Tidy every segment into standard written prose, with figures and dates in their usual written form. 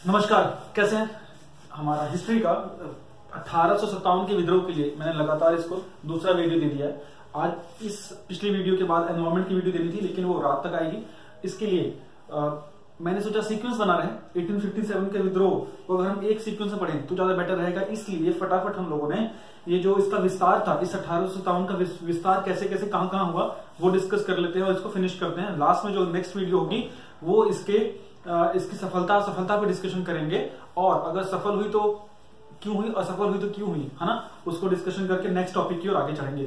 नमस्कार, कैसे हैं? हमारा हिस्ट्री का 1857 के विद्रोह के लिए मैंने लगातार इसको दूसरा वीडियो दे दिया है। आज इस पिछली वीडियो के बाद एनवायरमेंट की वीडियो देनी थी, लेकिन वो रात तक आएगी। इसके लिए मैंने सोचा सीक्वेंस बना रहे हैं 1857 के विद्रोह को अगर हम एक सीक्वेंस में पढ़ें तो ज्यादा बेटर रहेगा। इसलिए फटाफट हम लोगों ने ये जो इसका विस्तार था, इस 1857 का विस्तार कैसे कैसे कहां हुआ वो डिस्कस कर लेते हैं और इसको फिनिश करते हैं। लास्ट में जो नेक्स्ट वीडियो होगी वो इसकी सफलता पे डिस्कशन करेंगे, और अगर सफल हुई तो क्यों हुई, असफल हुई तो क्यों हुई, है ना, उसको डिस्कशन करके नेक्स्ट टॉपिक की ओर आगे चढ़ेंगे।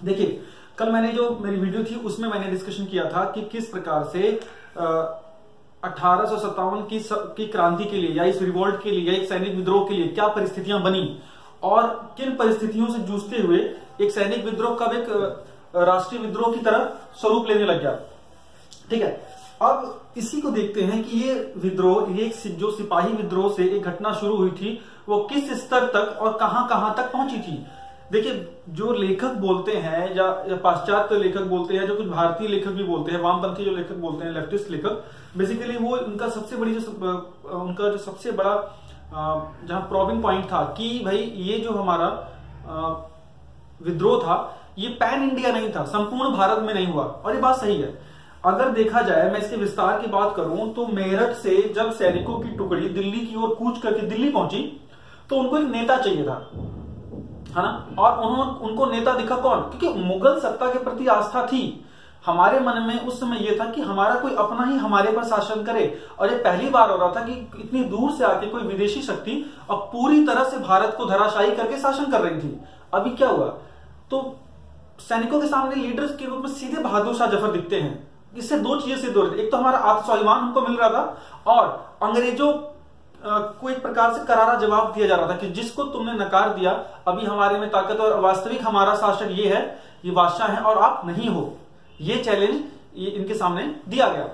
देखिए, कल मैंने जो मेरी वीडियो थी उसमें मैंने डिस्कशन किया था कि किस प्रकार से 1857 की क्रांति के लिए या इस रिवोल्ट के लिए या एक सैनिक विद्रोह के लिए क्या परिस्थितियां बनी और किन परिस्थितियों से जूझते हुए एक सैनिक विद्रोह कब एक राष्ट्रीय विद्रोह की तरह स्वरूप लेने लग गया। ठीक है, अब इसी को देखते हैं कि ये विद्रोह, ये जो सिपाही विद्रोह से एक घटना शुरू हुई थी वो किस स्तर तक और कहां तक पहुंची थी। देखिए, जो लेखक बोलते हैं या पाश्चात्य लेखक बोलते हैं, जो कुछ भारतीय लेखक भी बोलते हैं, वामपंथी जो लेखक बोलते हैं, लेफ्टिस्ट लेखक, बेसिकली वो उनका सबसे बड़ा जहां प्रॉब्लम पॉइंट था कि भाई ये जो हमारा विद्रोह था ये पैन इंडिया नहीं था, संपूर्ण भारत में नहीं हुआ। और ये बात सही है। अगर देखा जाए, मैं इसके विस्तार की बात करूं तो मेरठ से जब सैनिकों की टुकड़ी दिल्ली की ओर कूच करके दिल्ली पहुंची तो उनको एक नेता चाहिए था, है ना, और उनको नेता दिखा कौन? क्योंकि मुगल सत्ता के प्रति आस्था थी। हमारे मन में उस समय यह था कि हमारा कोई अपना ही हमारे पर शासन करे, और ये पहली बार हो रहा था कि इतनी दूर से आके कोई विदेशी शक्ति अब पूरी तरह से भारत को धराशायी करके शासन कर रही थी। अभी क्या हुआ, तो सैनिकों के सामने लीडर्स के रूप में सीधे बहादुर शाह जफर दिखते हैं। इससे दो चीजें सिद्ध हो रही थी, एक तो हमारा आत्मस्वाभिमान हमको मिल रहा था और अंग्रेजों को एक प्रकार से करारा जवाब दिया जा रहा था कि जिसको तुमने नकार दिया, अभी हमारे में ताकत और वास्तविक हमारा शासक ये है, ये बादशाह है और आप नहीं हो। ये चैलेंज इनके सामने दिया गया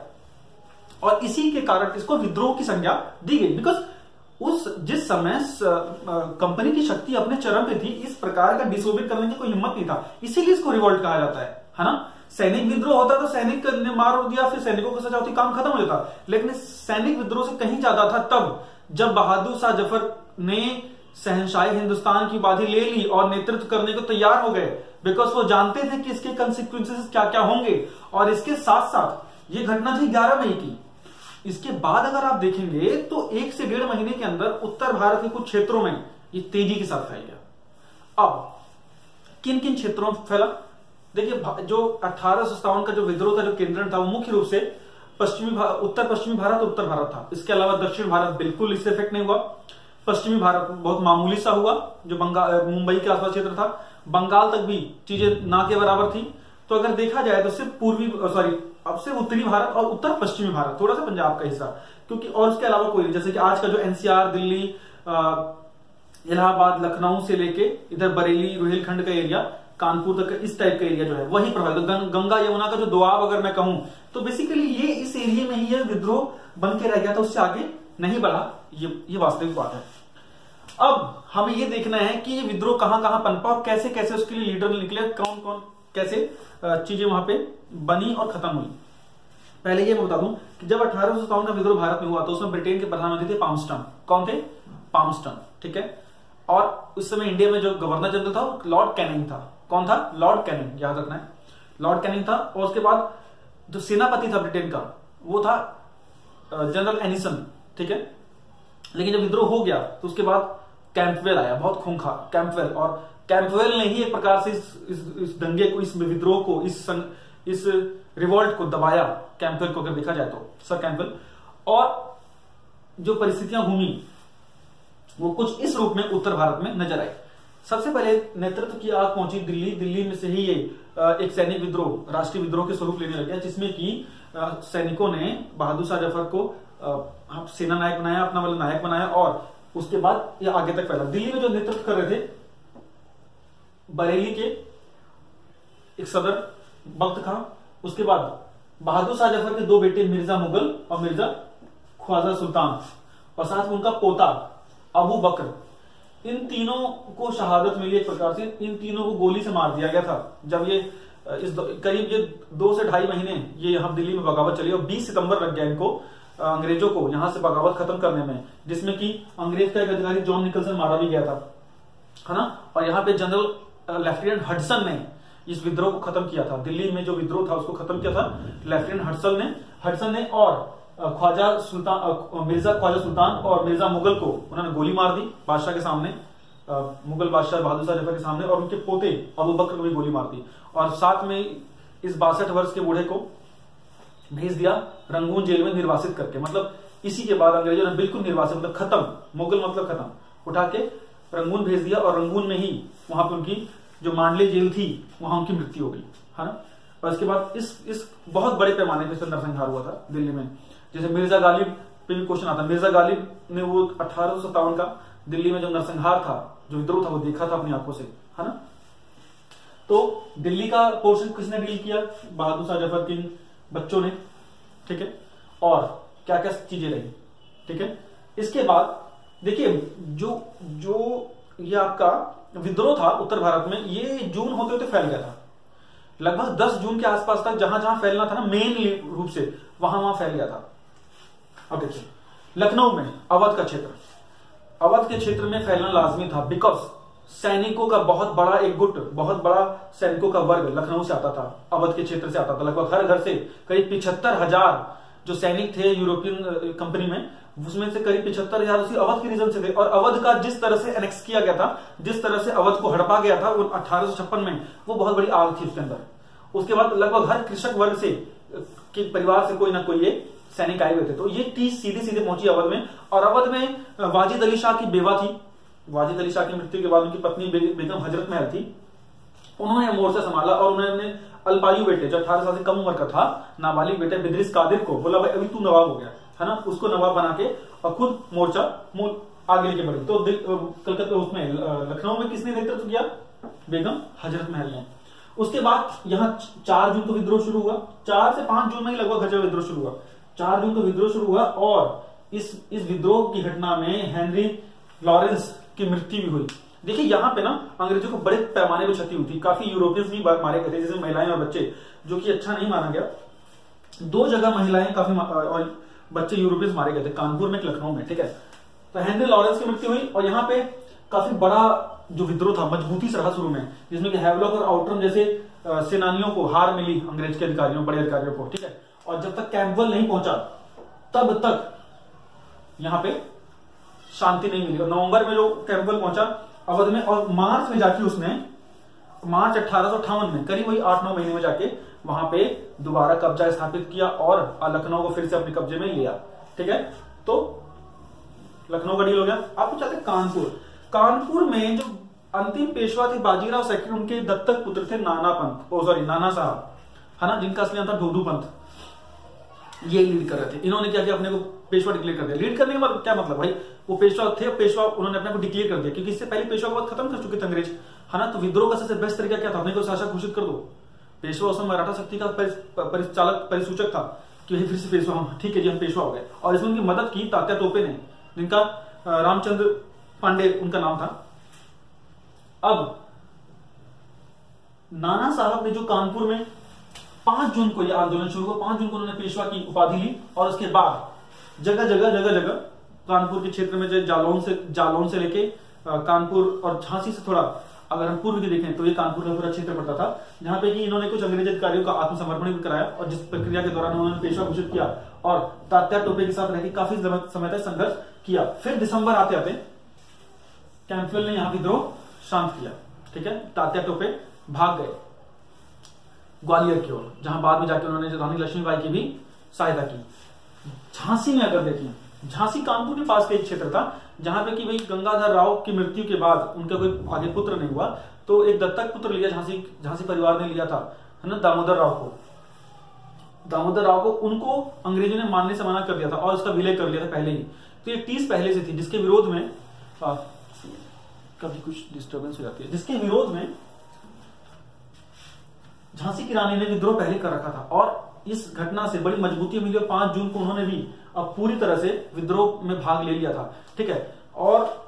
और इसी के कारण इसको विद्रोह की संज्ञा दी गई। बिकॉज जिस समय कंपनी की शक्ति अपने चरम पे थी, इस प्रकार का डिसोबे करने की कोई हिम्मत नहीं था, इसीलिए इसको रिवोल्ट कहा जाता है ना। सैनिक विद्रोह होता तो सैनिक ने मार दिया, फिर सैनिकों को सजा होती, काम खत्म हो जाता। लेकिन सैनिक विद्रोह से कहीं ज्यादा था तब जब बहादुर शाह जफर ने शहंशाही हिंदुस्तान की उपाधि ले ली और नेतृत्व करने को तैयार हो गए। बिकॉज वो जानते थे कि इसके कंसिक्वेंसेस क्या क्या होंगे। और इसके साथ साथ ये घटना थी 11 मई की। इसके बाद अगर आप देखेंगे तो 1 से 1.5 महीने के अंदर उत्तर भारत के कुछ क्षेत्रों में ये तेजी के साथ फैल गया। अब किन किन क्षेत्रों में फैला? देखिए, जो 1857 का जो विद्रोह था, जो केंद्रण था, वो मुख्य रूप से उत्तर पश्चिमी भारत और उत्तर भारत था। इसके अलावा दक्षिण भारत बिल्कुल इससे इफेक्ट नहीं हुआ। पश्चिमी भारत बहुत मामूली सा हुआ, जो मुंबई के आसपास क्षेत्र था। बंगाल तक भी चीजें ना के बराबर थी। तो अगर देखा जाए तो सिर्फ अब सिर्फ उत्तरी भारत और उत्तर पश्चिमी भारत, थोड़ा सा पंजाब का हिस्सा, क्योंकि और उसके अलावा कोई नहीं। जैसे कि आज का जो एनसीआर, दिल्ली, इलाहाबाद, लखनऊ से लेके इधर बरेली, रोहिलखंड का एरिया, कानपुर तक इस टाइप का एरिया जो है वही प्रभावित। गंगा यमुना का जो दोआब अगर मैं कहूं तो बेसिकली ये इस एरिया में ही ये विद्रोह बन के रह गया था, उससे आगे नहीं बढ़ा। ये वास्तविक बात है। अब हमें ये देखना है कि ये विद्रोह कहां पनपा और कैसे कैसे उसके लिए लीडर निकले, कौन कौन कैसे चीजें वहां पे बनी और खत्म हुई। पहले ये मैं बता दूं कि जब 1857 का विद्रोह भारत में हुआ तो उसमें ब्रिटेन के प्रधानमंत्री थे पामस्टन। कौन थे? पामस्टन। ठीक है, और उस समय इंडिया में जो गवर्नर जनरल था वो लॉर्ड कैनिंग था। कौन था? लॉर्ड कैनिंग, याद रखना है, लॉर्ड कैनिंग था। और उसके बाद जो सेनापति था ब्रिटेन का वो था जनरल एनिसन। ठीक है, लेकिन जब विद्रोह हो गया तो उसके बाद कैंपवेल आया, बहुत खूंखार कैंपवेल, और कैंपवेल ने ही एक प्रकार से इस दंगे को, इस विद्रोह को, इस रिवोल्ट को दबाया। कैंपवेल को अगर देखा जाए तो सर कैंपवेल, और जो परिस्थितियां घूमी वो कुछ इस रूप में उत्तर भारत में नजर आई। सबसे पहले नेतृत्व की आग पहुंची दिल्ली। दिल्ली में से ही ये एक सैनिक विद्रोह, राष्ट्रीय विद्रोह के स्वरूप लेने लग गया, जिसमें कि सैनिकों ने बहादुर शाह जफर को सेना नायक बनाया, अपना वाला नायक बनाया, और उसके बाद ये आगे तक फैला। दिल्ली में जो नेतृत्व कर रहे थे बरेली के एक सदर बख्त खां, उसके बाद बहादुर शाह जफर के 2 बेटे मिर्जा मुगल और मिर्जा ख्वाजा सुल्तान, और साथ में उनका पोता अबू बकर। इन तीनों को शहादत मिली एक प्रकार से। इन तीनों को गोली से मार दिया गया था जब ये करीब ये 2 से 2.5 महीने ये यहां दिल्ली में बगावत चली, और 20 सितंबर लग गया इनको अंग्रेजों को यहां से बगावत खत्म करने में, जिसमें कि अंग्रेज का एक अधिकारी जॉन निकलसन मारा भी गया था, है ना। और यहाँ पे जनरल लेफ्टिनेंट हडसन ने इस विद्रोह को खत्म किया था। दिल्ली में जो विद्रोह था उसको खत्म किया था लेफ्टिनेंट हडसन ने और मिर्जा ख्वाजा सुल्तान और मिर्जा मुगल को उन्होंने गोली मार दी बादशाह के सामने, मुगल बादशाह बहादुर शाह जफर के सामने, और उनके पोते अबू बकर को भी गोली मार दी। और साथ में इस 62 वर्ष के बूढ़े को भेज दिया रंगून जेल में निर्वासित करके। मतलब इसी के बाद अंग्रेजों ने बिल्कुल निर्वासित, मतलब खत्म, मुगल मतलब खत्म, उठा के रंगून भेज दिया। और रंगून में ही वहां पे उनकी जो मांडले जेल थी वहां उनकी मृत्यु हो गई, है ना। और इसके बाद इस बहुत बड़े पैमाने पर नरसंहार हुआ था दिल्ली में। जैसे मिर्जा गालिब पे भी क्वेश्चन आता है, मिर्जा गालिब ने वो 1857 का दिल्ली में जो नरसंहार था, जो विद्रोह था, वो देखा था अपनी आंखों से, है ना। तो दिल्ली का पोर्शन किसने डील किया? बहादुर शाह जफर के बच्चों ने, ठीक है। और क्या क्या चीजें रही, ठीक है। इसके बाद देखिए जो ये आपका विद्रोह था उत्तर भारत में, ये जून होते होते फैल गया था। लगभग 10 जून के आसपास तक जहां जहां फैलना था ना मेन रूप से, वहां फैल गया था। अब देखिए लखनऊ में अवध के क्षेत्र में फैलना लाजमी था, बिकॉज सैनिकों का बहुत बड़ा एक गुट, बहुत बड़ा सैनिकों का वर्ग लखनऊ से आता था, अवध के क्षेत्र से आता था। लगभग हर घर से करीब 75,000 जो सैनिक थे यूरोपियन कंपनी में, उसमें से करीब 75,000 उसी अवध के रीजन से थे। और अवध का जिस तरह से एनेक्स किया गया था, जिस तरह से अवध को हड़पा गया था 1856 में, वो बहुत बड़ी आग थी उसके अंदर। उसके बाद लगभग हर कृषक वर्ग से के परिवार से कोई ना कोई ये सैनिक आए हुए थे। तो ये टीस सीधे सीधे पहुंची अवध में। और अवध में वाजिद अली शाह की बेवा थी, वाजिद अली शाह की मृत्यु के बाद उनकी पत्नी बेगम हजरत महल थी, उन्होंने मोर्चा संभाला। और उन्होंने अल्पायु बेटे, जो 18 साल से कम उम्र का था, नाबालिग बेटे बिदरिस कादिर को बोला भाई अभी तू नवाब हो गया, है ना, उसको नवाब बना के और खुद मोर्चा आगे लेके बढ़ी। तो कलकत्ता उसमें लखनऊ में किसने नेतृत्व किया? बेगम हजरत महल ने। उसके बाद यहाँ 4 जून को विद्रोह शुरू हुआ, 4 से 5 जून में ही लगभग विद्रोह शुरू हुआ। 4 जून को विद्रोह शुरू हुआ और इस विद्रोह की घटना में हेनरी लॉरेंस की मृत्यु भी हुई। देखिए यहाँ पे ना अंग्रेजों को बड़े पैमाने पर क्षति हुई थी, काफी यूरोपियंस भी मारे गए थे, जैसे महिलाएं और बच्चे, जो कि अच्छा नहीं माना गया। 2 जगह महिलाएं काफी और बच्चे यूरोपियंस मारे गए थे, कानपुर में, लखनऊ में, ठीक है। तो हेनरी लॉरेंस की मृत्यु हुई। और यहाँ पे काफी बड़ा जो विद्रोह था मजबूती से रहा शुरू में, जिसमें कि हैवलॉक और आउटरम जैसे सेनानियों को हार मिली, अंग्रेज के अधिकारियों, बड़े अधिकारियों को, ठीक है। और जब तक कैंपबेल नहीं पहुंचा तब तक यहाँ पे शांति नहीं मिली। और नवंबर में जो कैंपबेल पहुंचा अवध में, और मार्च में जाके उसने, मार्च 1858 में, करीब वही 8-9 महीने में जाके वहां पे दोबारा कब्जा स्थापित किया और लखनऊ को फिर से अपने कब्जे में लिया, ठीक है। तो लखनऊ का डील हो गया। आपको चाहते कानपुर में जो अंतिम पेशवा थे बाजीराव सेकंड, उनके दत्तक पुत्र थे नाना साहब, है ना, जिनका असली नाम था ढोडू पंत। ये लीड कर रहे थे। इन्होंने क्या किया, अपने को पेशवा डिक्लेयर कर दिया। लीड करने के बाद क्या मतलब भाई, वो पेशवा थे, पेशवा उन्होंने अपने को डिक्लेयर कर दिया, क्योंकि इससे पहले पेशवा को खत्म कर चुके थे अंग्रेज, है ना। तो विद्रोह का सबसे बेस्ट तरीका क्या था, अपने को शासक घोषित कर दो। पेशवा उसमें मराठा शक्ति का परिचालक, परिसूचक था कि फिर से पेशवा, ठीक है जी हम पेशवा हो गए। और इसमें उनकी मदद की तात्या टोपे ने, जिनका रामचंद्र पांडे उनका नाम था। अब नाना साहब ने जो कानपुर में 5 जून को यह आंदोलन शुरू हुआ, 5 जून को उन्होंने पेशवा की उपाधि ली। और उसके बाद जगह जगह कानपुर के क्षेत्र में, जालौन से लेके कानपुर और झांसी से थोड़ा अगर हम पूर्व की देखें तो ये कानपुर का पूरा क्षेत्र पड़ता था, जहां पे कि इन्होंने कुछ अंग्रेज अधिकारियों का आत्मसमर्पण भी कराया। और जिस प्रक्रिया के दौरान उन्होंने पेशवा घोषित किया और तात्या टोपे के साथ रहकर काफी समय तक संघर्ष किया। फिर दिसंबर आते आते कैंपबेल ने यहां विद्रोह शांत किया, ठीक है। तात्या टोपे भाग गए ग्वालियर की ओर, जहां बाद में जाकर उन्होंने रानी लक्ष्मीबाई की भी सहायता की। झांसी में अगर देखें, झांसी कानपुर के पास का एक क्षेत्र था, जहां पे कि भाई गंगाधर राव की मृत्यु के बाद उनका कोई आगे पुत्र नहीं हुआ, तो एक दत्तक पुत्र लिया झांसी परिवार ने लिया था, है ना, दामोदर राव को उनको अंग्रेजों ने मानने से मना कर दिया था और उसका विलय कर लिया था पहले ही। तो ये 30 पहले से थी, जिसके विरोध में कभी कुछ डिस्टर्बेंस हो जाती है, जिसके विरोध में झांसी की रानी ने विद्रोह पहले कर रखा था। और इस घटना से बड़ी मजबूती मिली और 5 जून को उन्होंने भी अब पूरी तरह से विद्रोह में भाग ले लिया था, ठीक है। और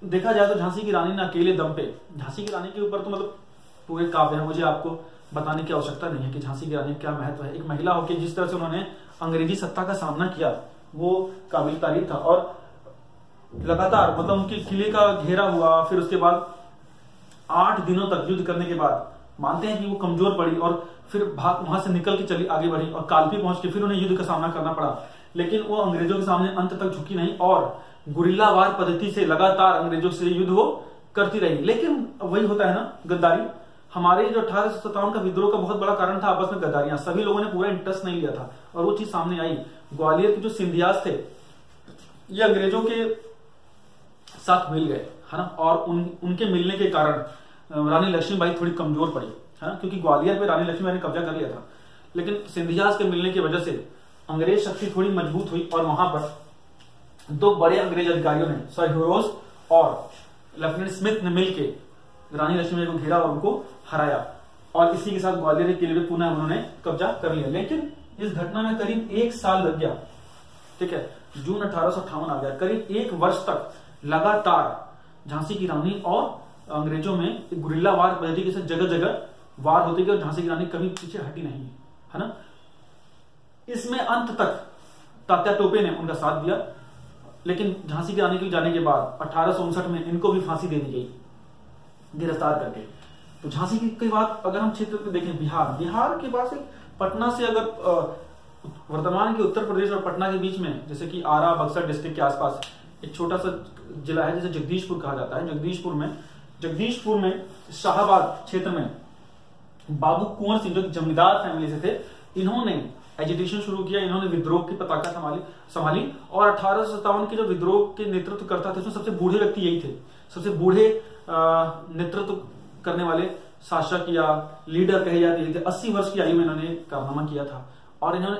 देखा जाए तो झांसी की रानी ने अकेले दम पे, झांसी की रानी के ऊपर तो मतलब पूरे काव्य है, मुझे आपको बताने की आवश्यकता नहीं है कि झांसी की रानी क्या महत्व है। एक महिला होकर जिस तरह से उन्होंने अंग्रेजी सत्ता का सामना किया, वो काबिल तारीफ था। और लगातार मतलब उनके किले का घेरा हुआ, फिर उसके बाद 8 दिनों तक युद्ध करने के बाद मानते हैं कि वो कमजोर पड़ी और फिर वहां से निकल के चली आगे बढ़ी और कालपी पहुंच के फिर उन्हें युद्ध का सामना करना पड़ा। लेकिन वो अंग्रेजों के सामने अंत तक झुकी नहीं और गुरिल्ला वार पद्धति से लगातार अंग्रेजों से युद्ध वो करती रही। लेकिन वही होता है ना, गद्दारी। हमारे जो 1857 का विद्रोह का बहुत बड़ा कारण था आपस में गद्दारियां। सभी लोगों ने पूरा इंटरेस्ट नहीं लिया था और वो चीज सामने आई। ग्वालियर के जो सिंधियास थे ये अंग्रेजों के साथ मिल गए, है ना। और उनके मिलने के कारण रानी लक्ष्मीबाई थोड़ी कमजोर पड़ी, है ना, क्योंकि ग्वालियर पे रानी लक्ष्मीबाई ने कब्जा कर लिया था। लेकिन सिंधियास के मिलने की वजह से अंग्रेज शक्ति थोड़ी मजबूत हुई और वहां पर 2 बड़े अंग्रेज अधिकारियों ने, सर ह्यूरोज और लेफ्टिनेंट स्मिथ ने मिलकर रानी लक्ष्मीबाई को घेरा और उनको हराया और इसी के साथ ग्वालियर के किले पे पुनः उन्होंने कब्जा कर लिया। लेकिन इस घटना में करीब 1 साल लग गया, ठीक है। जून 1858 आ गया। करीब 1 वर्ष तक लगातार झांसी की रानी और अंग्रेजों में गुरिल्ला वार पद्धति से जगह जगह वार होती गई और झांसी की रानी कभी पीछे हटी नहीं, है ना। इसमें अंत तक तात्या टोपे ने उनका साथ दिया। लेकिन झांसी की रानी के जाने के बाद 1859 में इनको भी फांसी दे दी गई गिरफ्तार करके। तो झांसी की बात अगर हम क्षेत्र में देखें, बिहार के पास पटना से अगर वर्तमान के उत्तर प्रदेश और पटना के बीच में, जैसे कि आरा बक्सर डिस्ट्रिक्ट के आसपास एक छोटा सा जिला है जिसे जगदीशपुर कहा जाता है। जगदीशपुर में शाहबाद क्षेत्र में बाबू कुंवर सिंह जो जमींदार फैमिली से थे, इन्होंने एजिटेशन शुरू किया। इन्होंने विद्रोह की पताका संभाली और 1857 के जो विद्रोह के नेतृत्व करता थे उसमें सबसे बूढ़े व्यक्ति यही थे। सबसे बूढ़े नेतृत्व करने वाले शासक या लीडर कहे जाते थे। 80 वर्ष की आयु में इन्होंने कारनामा किया था और इन्होंने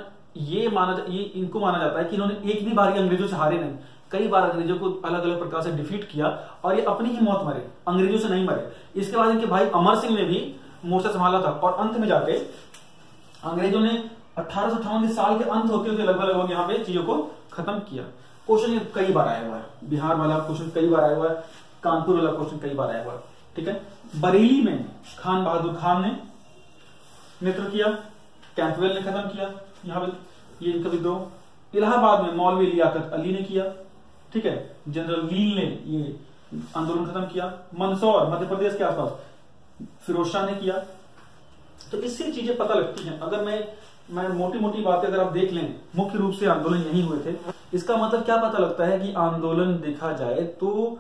इनको माना जाता है कि इन्होंने एक भी बार अंग्रेजों से हारे नहीं। कई बार अंग्रेजों को अलग अलग प्रकार से डिफीट किया और ये अपनी ही मौत मरे, अंग्रेजों से नहीं मरे। इसके बाद इनके भाई अमर सिंह ने भी मोर्चा संभाला था और अंत में जाके अंग्रेजों ने 1858 के साल के अंत होते होते लगभग यहाँ पे चीजों को खत्म किया। क्वेश्चन ये कई बार आया हुआ है, बिहार वाला क्वेश्चन कई बार आया हुआ है, कानपुर वाला क्वेश्चन कई बार आया हुआ है, ठीक है। बरेली में खान बहादुर खान ने नेतृत्व किया, कैंपवेल ने खत्म किया यहाँ पे ये इनका विद्रोह। इलाहाबाद में मौलवी लियाकत अली ने किया, ठीक है। जनरल लील ने ये आंदोलन खत्म किया। मंदसौर मध्य प्रदेश के आसपास फिरोज शाह ने किया। तो इससे चीजें पता लगती हैं। अगर मैं मोटी मोटी बातें अगर आप देख लें, मुख्य रूप से आंदोलन यही हुए थे। इसका मतलब क्या पता लगता है कि आंदोलन देखा जाए तो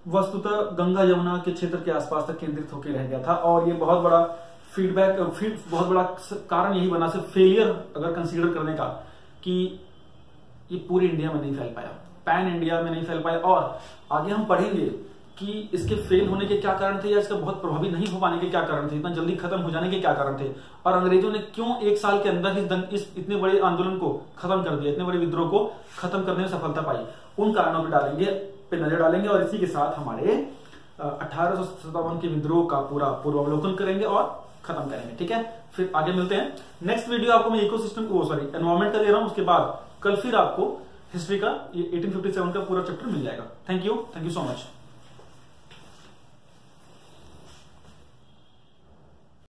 वस्तुतः गंगा यमुना के क्षेत्र के आसपास तक केंद्रित होकर रह गया था और ये बहुत बड़ा बहुत बड़ा कारण यही बना, सिर्फ फेलियर अगर कंसीडर करने का, कि ये पूरे इंडिया में नहीं फैल पाया, पैन इंडिया में नहीं फैल पाया। और आगे हम पढ़ेंगे कि इसके फेल होने के क्या कारण थे या इसका बहुत प्रभावी नहीं हो पाने के क्या कारण थे, इतना जल्दी खत्म हो जाने के क्या कारण थे, और अंग्रेजों ने क्यों 1 साल के अंदर इस इतने बड़े आंदोलन को खत्म कर दिया, इतने बड़े विद्रोह को खत्म करने में सफलता पाई। उन कारणों पे नजर डालेंगे और इसी के साथ हमारे 1857 के विद्रोह का पूरा पूर्वावलोकन करेंगे और खत्म करेंगे, ठीक है। फिर आगे मिलते हैं। नेक्स्ट वीडियो आपको मैं इकोसिस्टम एनवायरमेंट का दे रहा हूं, उसके बाद कल फिर आपको हिस्ट्री का 1857 का पूरा चैप्टर मिल जाएगा। Thank you so much.